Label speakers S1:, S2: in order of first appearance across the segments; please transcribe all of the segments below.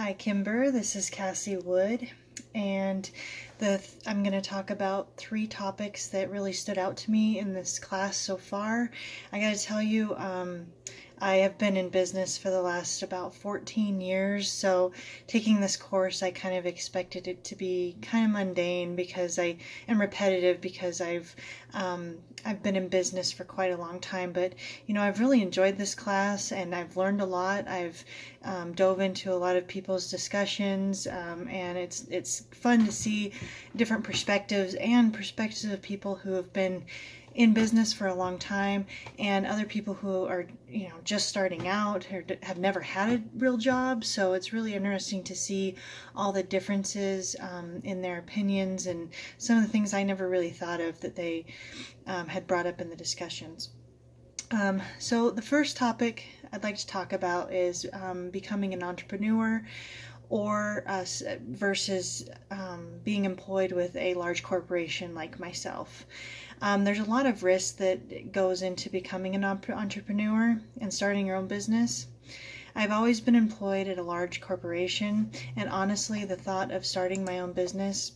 S1: Hi, Kimber. This is Cassie Wood, and I'm going to talk about 3 topics that really stood out to me in this class so far. I got to tell you, I have been in business for the last about 14 years, so taking this course, I kind of expected it to be kind of mundane and repetitive because I've been in business for quite a long time, but I've really enjoyed this class and I've learned a lot. I've dove into a lot of people's discussions, and it's fun to see different perspectives and perspectives of people who have been in business for a long time and other people who are just starting out or have never had a real job. So it's really interesting to see all the differences in their opinions and some of the things I never really thought of that they had brought up in the discussions. So the first topic I'd like to talk about is becoming an entrepreneur versus being employed with a large corporation like myself. There's a lot of risk that goes into becoming an entrepreneur and starting your own business. I've always been employed at a large corporation, and honestly, the thought of starting my own business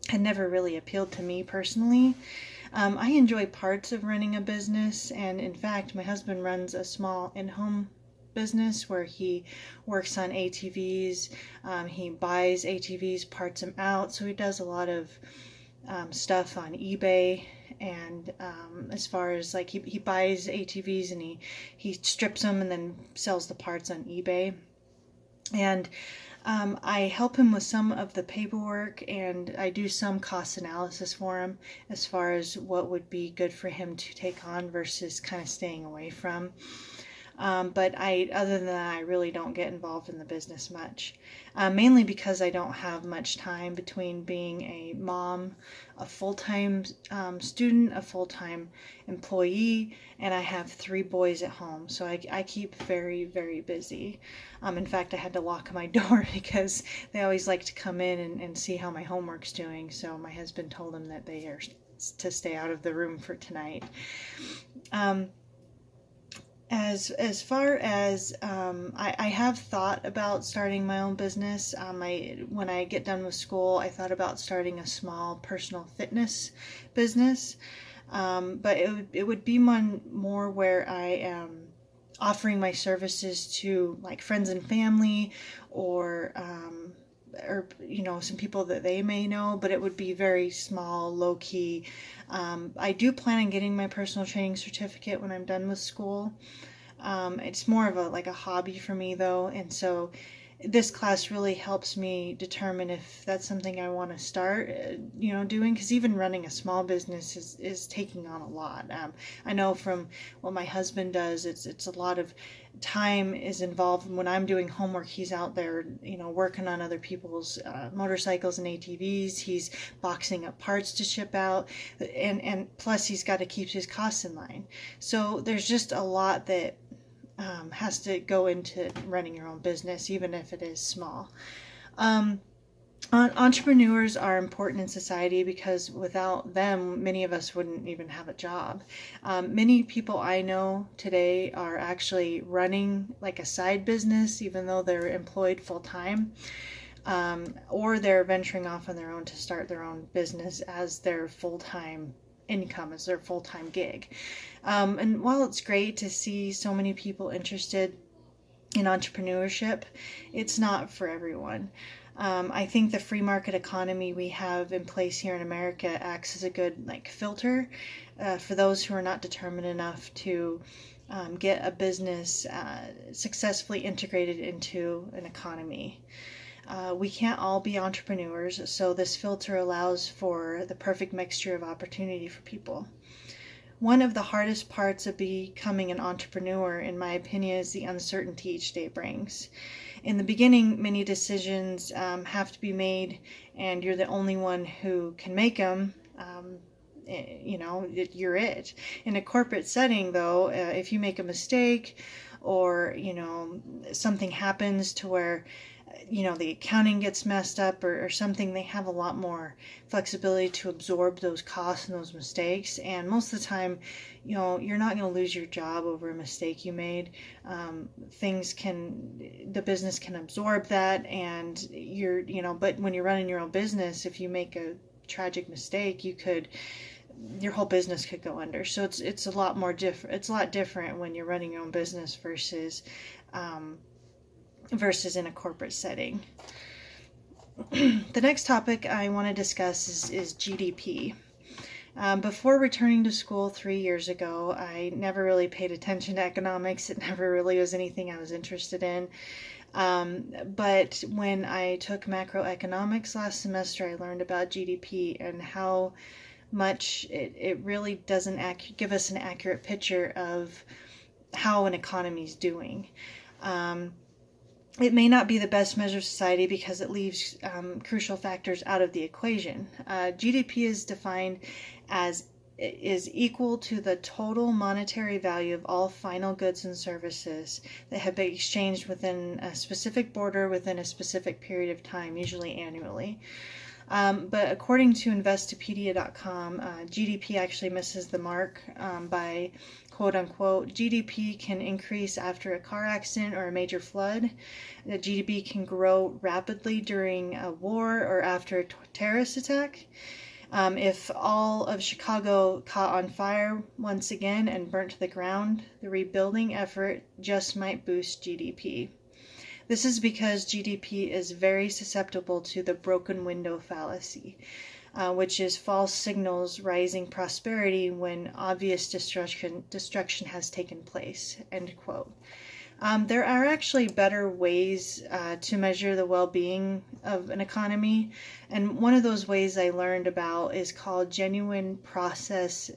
S1: had never really appealed to me personally. I enjoy parts of running a business, and in fact, my husband runs a small in-home business where he works on ATVs. He buys ATVs, parts them out, so he does a lot of stuff on eBay. And as far as like he buys ATVs and he strips them and then sells the parts on eBay. And I help him with some of the paperwork, and I do some cost analysis for him as far as what would be good for him to take on versus kind of staying away from. But other than that, I really don't get involved in the business much, mainly because I don't have much time between being a mom, a full-time student, a full-time employee, and I have 3 boys at home, so I keep very, very busy. In fact, I had to lock my door because they always like to come in and see how my homework's doing, so my husband told them that they are to stay out of the room for tonight. As far as I have thought about starting my own business. When I get done with school, I thought about starting a small personal fitness business, but it would be one more where I am offering my services to like friends and family or some people that they may know, but it would be very small, low key. I do plan on getting my personal training certificate when I'm done with school. It's more of a hobby for me though, and so this class really helps me determine if that's something I want to start, doing, because even running a small business is taking on a lot. I know from what my husband does, it's a lot of time is involved. When I'm doing homework, he's out there, working on other people's motorcycles and ATVs. He's boxing up parts to ship out, and plus he's got to keep his costs in line. So there's just a lot that has to go into running your own business, even if it is small. Entrepreneurs are important in society because without them, many of us wouldn't even have a job. Many people I know today are actually running like a side business, even though they're employed full time. Or they're venturing off on their own to start their own business as their full-time income, as their full-time gig. And while it's great to see so many people interested in entrepreneurship, it's not for everyone. I think the free market economy we have in place here in America acts as a good filter for those who are not determined enough to get a business successfully integrated into an economy. We can't all be entrepreneurs, so this filter allows for the perfect mixture of opportunity for people. One of the hardest parts of becoming an entrepreneur, in my opinion, is the uncertainty each day brings. In the beginning, many decisions have to be made, and you're the only one who can make them. You're it. In a corporate setting, though, if you make a mistake or, something happens to where, the accounting gets messed up or something, they have a lot more flexibility to absorb those costs and those mistakes. And most of the time, you're not going to lose your job over a mistake you made. The business can absorb that, and but when you're running your own business, if you make a tragic mistake, your whole business could go under. So it's a lot more different. It's a lot different when you're running your own business versus in a corporate setting. The next topic I want to discuss is GDP. Before returning to school 3 years ago, I never really paid attention to economics. It never really was anything I was interested in. But when I took macroeconomics last semester, I learned about GDP and how much it really doesn't give us an accurate picture of how an economy is doing. It may not be the best measure of society because it leaves crucial factors out of the equation. GDP is defined as is equal to the total monetary value of all final goods and services that have been exchanged within a specific border within a specific period of time, usually annually. But according to Investopedia.com, GDP actually misses the mark by, quote unquote, GDP can increase after a car accident or a major flood. The GDP can grow rapidly during a war or after a terrorist attack. If all of Chicago caught on fire once again and burnt to the ground, the rebuilding effort just might boost GDP. This is because GDP is very susceptible to the broken window fallacy, which is false signals rising prosperity when obvious destruction has taken place, end quote. There are actually better ways to measure the well-being of an economy, and one of those ways I learned about is called Genuine Progress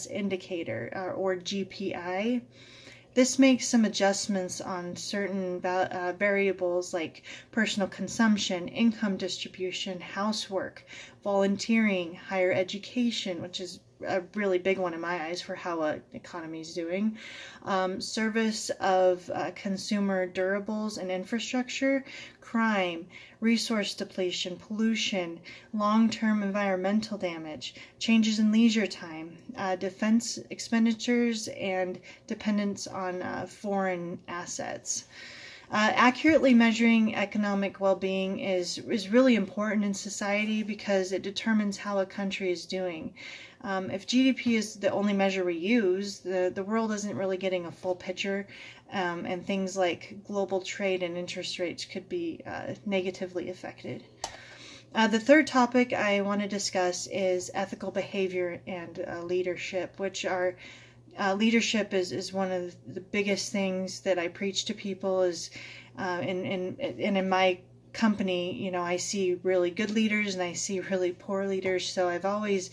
S1: Indicator, or GPI. This makes some adjustments on certain variables like personal consumption, income distribution, housework, volunteering, higher education, which is a really big one in my eyes for how an economy is doing, service of consumer durables and infrastructure, crime, resource depletion, pollution, long-term environmental damage, changes in leisure time, defense expenditures, and dependence on foreign assets. Accurately measuring economic well-being is really important in society because it determines how a country is doing. If GDP is the only measure we use, the world isn't really getting a full picture, and things like global trade and interest rates could be negatively affected. The third topic I want to discuss is ethical behavior and leadership, which are leadership is one of the biggest things that I preach to people. Is in my company, I see really good leaders and I see really poor leaders. So I've always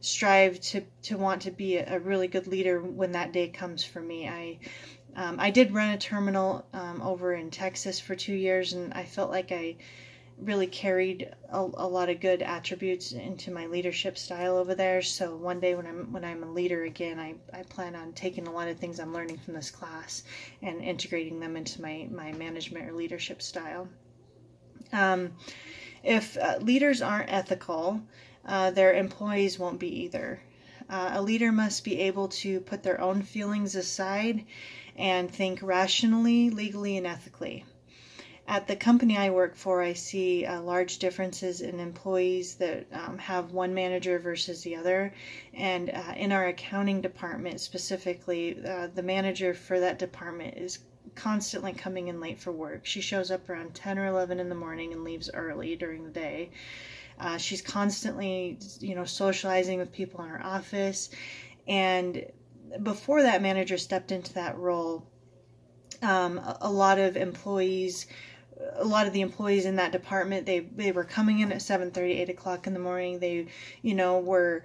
S1: strived to want to be a really good leader when that day comes for me. I did run a terminal over in Texas for 2 years, and I felt like I really carried a lot of good attributes into my leadership style over there. So one day when I'm a leader again, I plan on taking a lot of things I'm learning from this class and integrating them into my management or leadership style. If leaders aren't ethical, their employees won't be either. A leader must be able to put their own feelings aside and think rationally, legally, and ethically. At the company I work for, I see large differences in employees that have one manager versus the other. And in our accounting department specifically, the manager for that department is constantly coming in late for work. She shows up around 10 or 11 in the morning and leaves early during the day. She's constantly, socializing with people in her office. And before that manager stepped into that role, a lot of the employees in that department, they were coming in at 7:30, 8 o'clock in the morning. They, were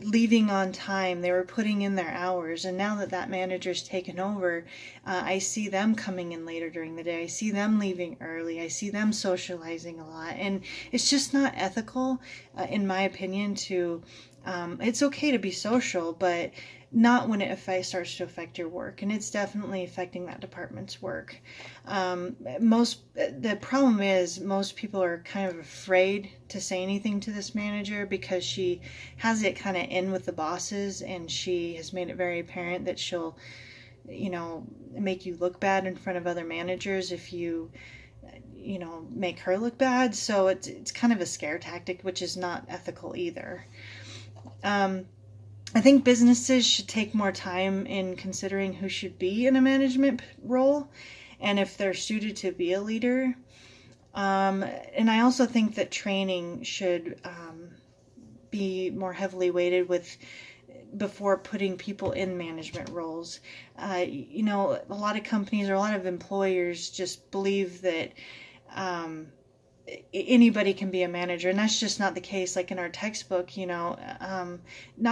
S1: leaving on time. They were putting in their hours. And now that manager's taken over, I see them coming in later during the day. I see them leaving early. I see them socializing a lot. And it's just not ethical, in my opinion, it's okay to be social, but not when it starts to affect your work, and it's definitely affecting that department's work. The problem is most people are kind of afraid to say anything to this manager because she has it kind of in with the bosses, and she has made it very apparent that she'll, make you look bad in front of other managers if you make her look bad. So it's kind of a scare tactic, which is not ethical either. I think businesses should take more time in considering who should be in a management role and if they're suited to be a leader. And I also think that training should be more heavily weighted before putting people in management roles. A lot of companies or a lot of employers just believe that anybody can be a manager, and that's just not the case. Like in our textbook, not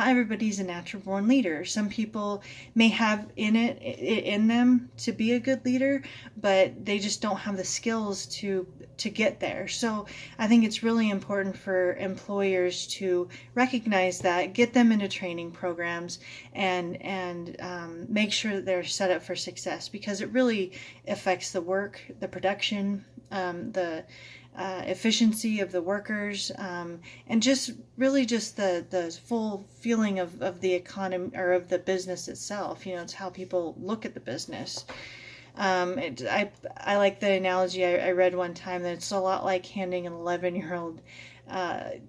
S1: everybody's a natural born leader. Some people may have in them to be a good leader, but they just don't have the skills to get there. So I think it's really important for employers to recognize that, get them into training programs, and make sure that they're set up for success, because it really affects the work, the production, the efficiency of the workers, and just the full feeling of the economy or of the business itself. It's how people look at the business. I like the analogy I read one time that it's a lot like handing an 11-year-old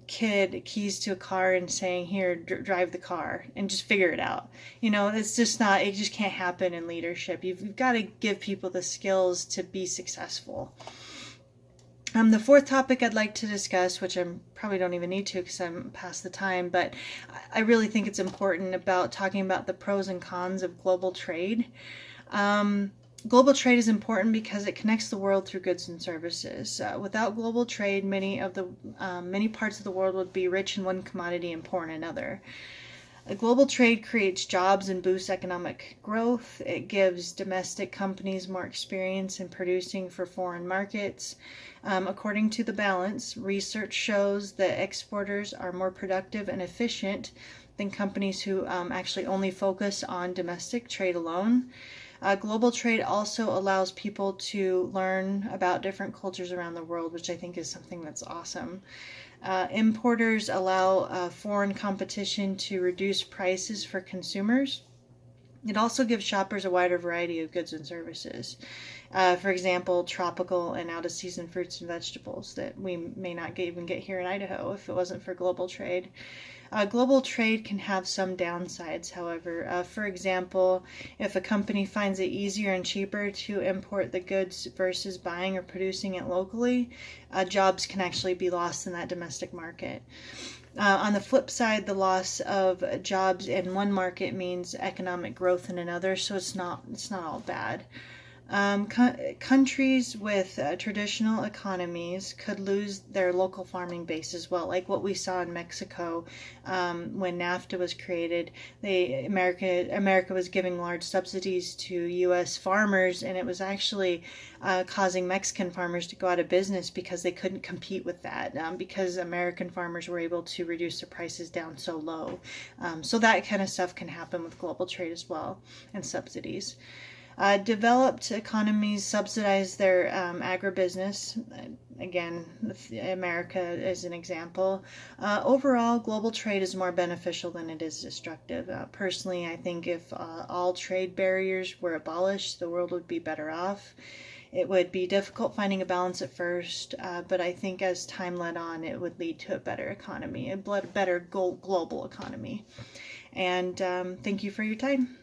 S1: kid keys to a car and saying, here, drive the car and just figure it out. It's just not, it just can't happen in leadership. You've got to give people the skills to be successful. The fourth topic I'd like to discuss, which I probably don't even need to because I'm past the time, but I really think it's important about talking about the pros and cons of global trade. Global trade is important because it connects the world through goods and services. Without global trade, many parts of the world would be rich in one commodity and poor in another. Global trade creates jobs and boosts economic growth. It gives domestic companies more experience in producing for foreign markets. According to The Balance, research shows that exporters are more productive and efficient than companies who actually only focus on domestic trade alone. Global trade also allows people to learn about different cultures around the world, which I think is something that's awesome. Importers allow foreign competition to reduce prices for consumers. It also gives shoppers a wider variety of goods and services. For example, tropical and out-of-season fruits and vegetables that we may not even get here in Idaho if it wasn't for global trade. Global trade can have some downsides, however. For example, if a company finds it easier and cheaper to import the goods versus buying or producing it locally, jobs can actually be lost in that domestic market. On the flip side, the loss of jobs in one market means economic growth in another, so it's not all bad. Countries with traditional economies could lose their local farming base as well, like what we saw in Mexico when NAFTA was created. America was giving large subsidies to U.S. farmers, and it was actually causing Mexican farmers to go out of business because they couldn't compete with that, because American farmers were able to reduce their prices down so low. So that kind of stuff can happen with global trade as well, and subsidies. Developed economies subsidize their agribusiness. Again, America is an example. Overall, global trade is more beneficial than it is destructive. Personally, I think if all trade barriers were abolished, the world would be better off. It would be difficult finding a balance at first, but I think as time led on, it would lead to a better economy, a better global economy. And thank you for your time.